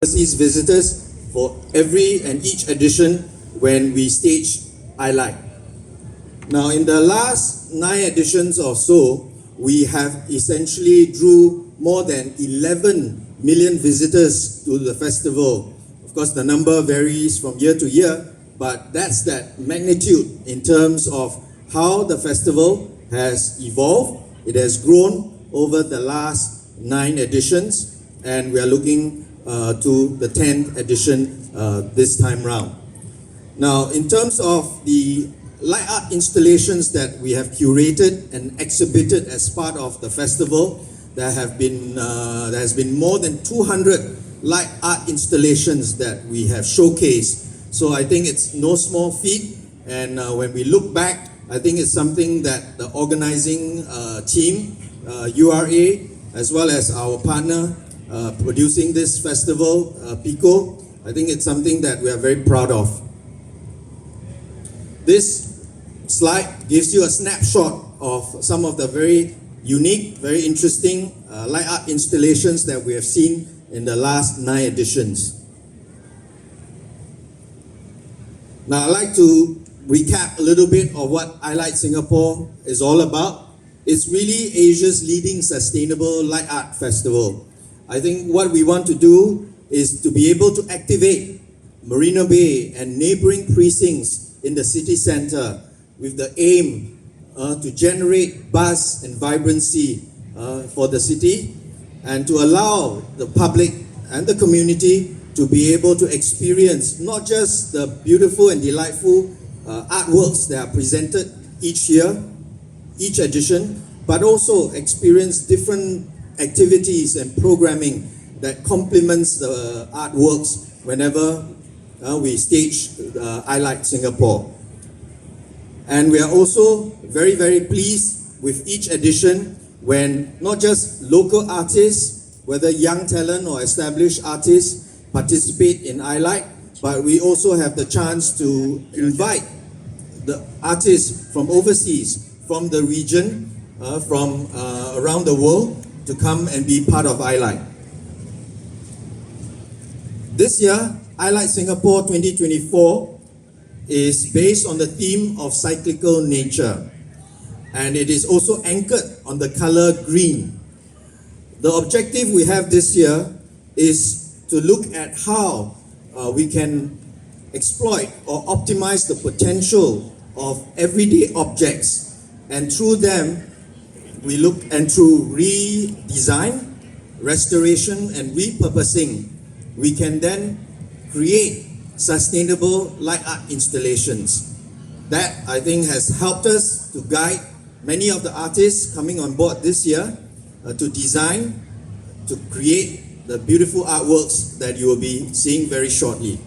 overseas visitors for every and each edition when we stage iLight. Now, in the last 9 editions or so, we have essentially drew more than 11 million visitors to the festival. Of course, the number varies from year to year, but that's that magnitude in terms of how the festival has evolved. It has grown over the last 9 editions, and we are looking to the 10th edition this time round. Now, in terms of the light art installations that we have curated and exhibited as part of the festival, there has been more than 200 light art installations that we have showcased. So I think it's no small feat, and when we look back, I think it's something that the organizing team, URA, as well as our partner producing this festival, PICO, I think it's something that we are very proud of. This slide gives you a snapshot of some of the very unique, very interesting light art installations that we have seen in the last 9 editions. Now, I'd like to recap a little bit of what iLight Singapore is all about. It's really Asia's leading sustainable light art festival. I think what we want to do is to be able to activate Marina Bay and neighboring precincts in the city center with the aim to generate buzz and vibrancy for the city, and to allow the public and the community to be able to experience not just the beautiful and delightful artworks that are presented each year, each edition, but also experience different activities and programming that complements the artworks whenever we stage iLight Singapore. And we are also very, very pleased with each edition when not just local artists, whether young talent or established artists, participate in iLight, but we also have the chance to invite the artists from overseas, from the region, from around the world, to come and be part of iLight. This year, iLight Singapore 2024 is based on the theme of cyclical nature, and it is also anchored on the color green. The objective we have this year is to look at how we can exploit or optimize the potential of everyday objects, and through them we look, and through redesign, restoration and repurposing, we can then create sustainable light art installations. That, I think, has helped us to guide many of the artists coming on board this year to design, to create the beautiful artworks that you will be seeing very shortly.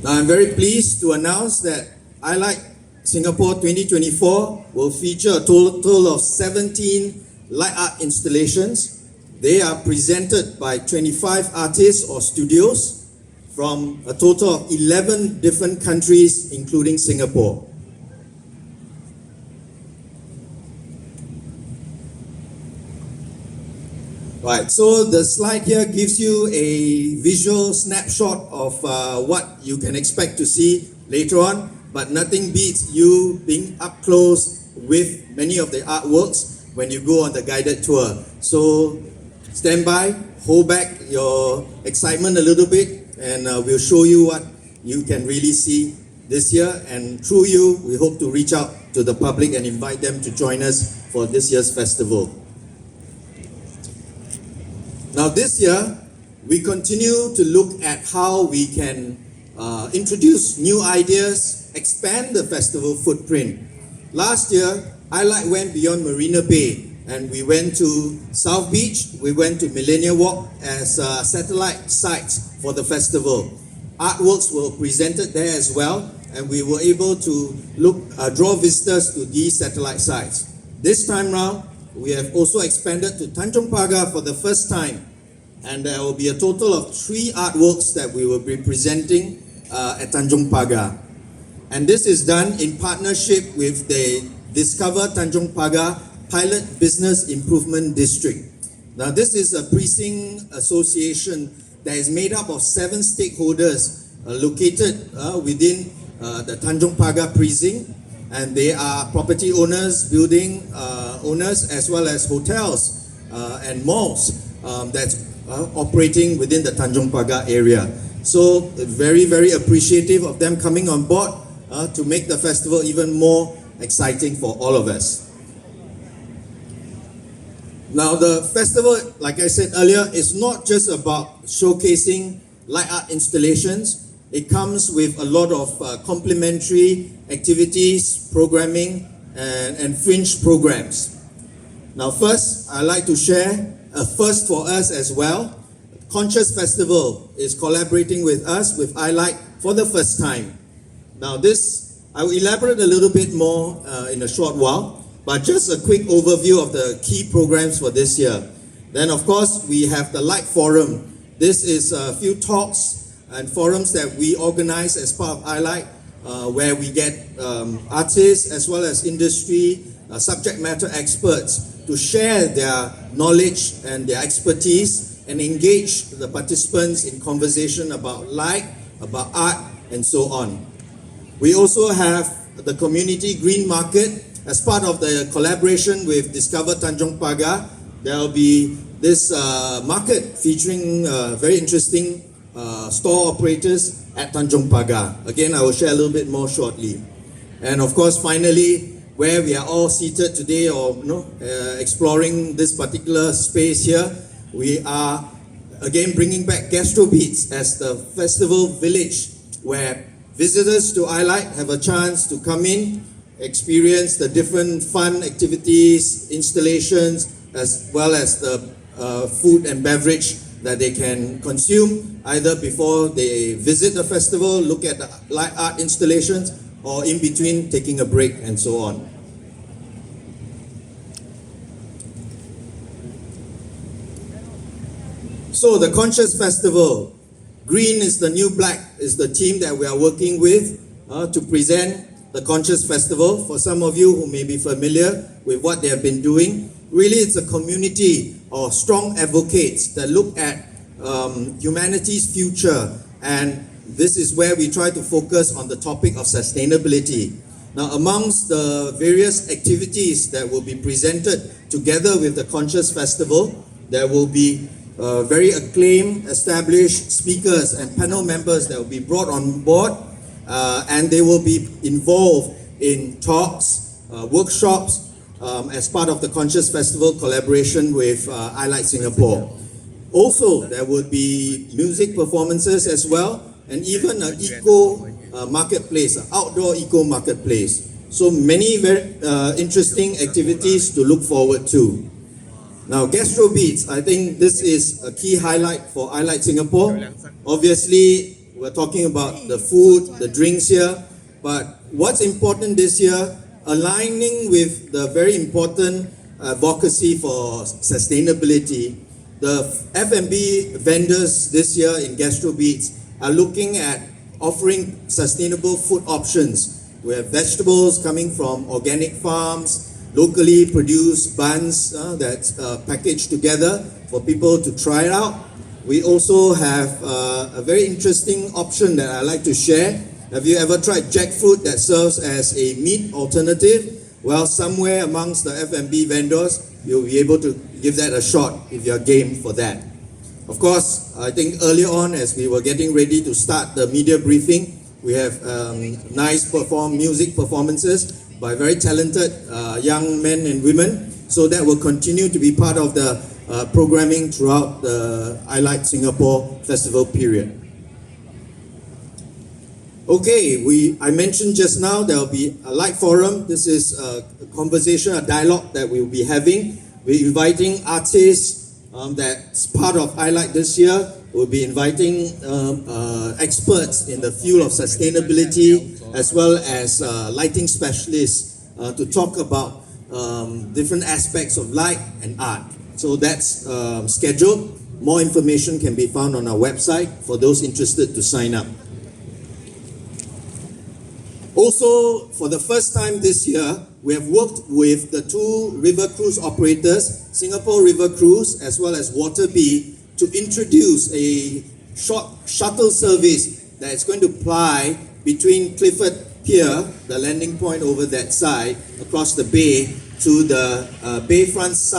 Now, I'm very pleased to announce that iLight Singapore 2024 will feature a total of 17 light art installations. They are presented by 25 artists or studios from a total of 11 different countries, including Singapore. Right, so the slide here gives you a visual snapshot of what you can expect to see later on, but nothing beats you being up close with many of the artworks when you go on the guided tour. So stand by, hold back your excitement a little bit, and we'll show you what you can really see this year. And through you, we hope to reach out to the public and invite them to join us for this year's festival. Now, this year, we continue to look at how we can introduce new ideas, expand the festival footprint. Last year, iLight went beyond Marina Bay, and we went to South Beach, we went to Millennium Walk as satellite sites for the festival. Artworks were presented there as well, and we were able to draw visitors to these satellite sites. This time round, we have also expanded to Tanjong Pagar for the first time, and there will be a total of 3 artworks that we will be presenting at Tanjong Pagar. And this is done in partnership with the Discover Tanjong Pagar Pilot Business Improvement District. Now, this is a precinct association that is made up of 7 stakeholders located within the Tanjong Pagar precinct, and they are property owners, building owners, as well as hotels and malls that's operating within the Tanjong Pagar area. So very, very appreciative of them coming on board to make the festival even more exciting for all of us. Now, the festival, like I said earlier, is not just about showcasing light art installations. It comes with a lot of complementary activities, programming, and fringe programs. Now, first, I'd like to share a first for us as well. Conscious Festival is collaborating with us, with iLight, for the first time. Now, this, I will elaborate a little bit more in a short while, but just a quick overview of the key programs for this year. Then, of course, we have the Light Forum. This is a few talks and forums that we organize as part of iLight, where we get artists as well as industry, subject matter experts to share their knowledge and their expertise and engage the participants in conversation about light, about art, and so on. We also have the Community Green Market. As part of the collaboration with Discover Tanjong Pagar, there will be this market featuring very interesting store operators at Tanjong Pagar. Again, I will share a little bit more shortly. And of course, finally, where we are all seated today, or exploring this particular space here, we are again bringing back Gastro Beats as the festival village, where visitors to iLight have a chance to come in, experience the different fun activities, installations, as well as the food and beverage that they can consume either before they visit the festival, look at the light art installations, or in between taking a break and so on. So the Conscious Festival, Green is the New Black is the team that we are working with to present the Conscious Festival. For some of you who may be familiar with what they have been doing, really it's a community of strong advocates that look at humanity's future, and this is where we try to focus on the topic of sustainability. Now, amongst the various activities that will be presented together with the Conscious Festival, there will be very acclaimed, established speakers and panel members that will be brought on board, and they will be involved in talks, workshops, as part of the Conscious Festival collaboration with iLight Singapore. Also, there would be music performances as well, and even an eco marketplace, an outdoor eco marketplace. So many very interesting activities to look forward to. Now, Gastro Beats, I think this is a key highlight for iLight Singapore. Obviously, we're talking about the food, the drinks here, but what's important this year, aligning with the very important advocacy for sustainability, the F&B vendors this year in Gastro Beats are looking at offering sustainable food options. We have vegetables coming from organic farms, locally produced buns that's packaged together for people to try it out. We also have a very interesting option that I like to share. Have you ever tried jackfruit that serves as a meat alternative? Well, somewhere amongst the F&B vendors, you'll be able to give that a shot if you're game for that. Of course, I think earlier on, as we were getting ready to start the media briefing, we have nice music performances by very talented young men and women. So that will continue to be part of the programming throughout the iLight Singapore festival period. Okay, I mentioned just now there will be a light forum. This is a conversation, a dialogue that we will be having. We're inviting artists that's part of iLight this year. We'll be inviting experts in the field of sustainability, as well as lighting specialists to talk about different aspects of light and art. So that's scheduled. More information can be found on our website for those interested to sign up. Also, for the first time this year, we have worked with the two river cruise operators, Singapore River Cruise as well as Waterby, to introduce a short shuttle service that is going to ply between Clifford Pier, the landing point over that side, across the bay, to the bayfront side.